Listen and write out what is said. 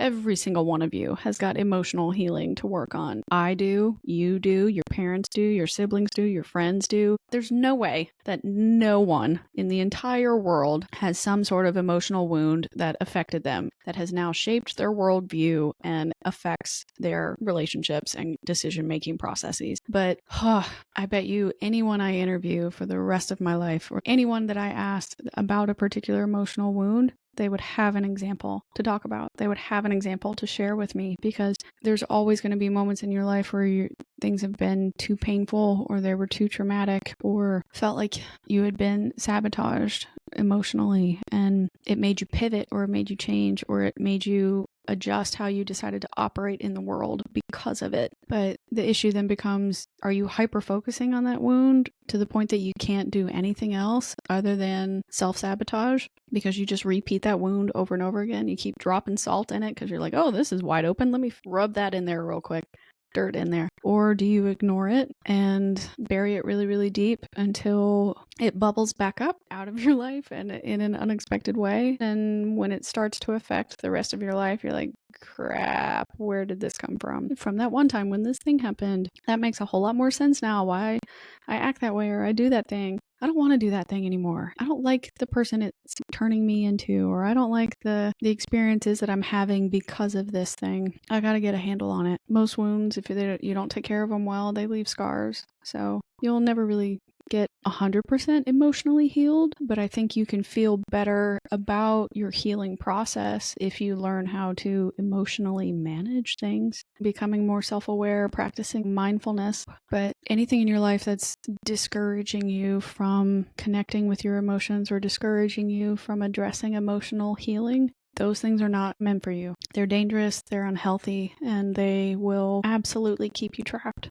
Every single one of you has got emotional healing to work on. I do, you do, your parents do, your siblings do, your friends do. There's no way that no one in the entire world has some sort of emotional wound that affected them, that has now shaped their worldview and affects their relationships and decision-making processes. But I bet you anyone I interview for the rest of my life, or anyone that I asked about a particular emotional wound, they would have an example to talk about. They would have an example to share with me, because there's always going to be moments in your life where things have been too painful, or they were too traumatic, or felt like you had been sabotaged emotionally, and it made you pivot, or it made you change, or it made you adjust how you decided to operate in the world because of it. But the issue then becomes, are you hyper-focusing on that wound to the point that you can't do anything else other than self-sabotage? Because you just repeat that wound over and over again. You keep dropping salt in it because you're like, oh, this is wide open. Let me rub that in there real quick. Dirt in there. Or do you ignore it and bury it really, really deep until it bubbles back up out of your life and in an unexpected way? And when it starts to affect the rest of your life, you're like, crap, where did this come from? From that one time when this thing happened. That makes a whole lot more sense now why I act that way, or I do that thing. I don't want to do that thing anymore. I don't like the person it's turning me into, or I don't like the experiences that I'm having because of this thing. I got to get a handle on it. Most wounds, if you don't take care of them well, they leave scars. So you'll never really get 100% emotionally healed, but I think you can feel better about your healing process if you learn how to emotionally manage things, becoming more self-aware, practicing mindfulness. But anything in your life that's discouraging you from connecting with your emotions, or discouraging you from addressing emotional healing, those things are not meant for you. They're dangerous, they're unhealthy, and they will absolutely keep you trapped.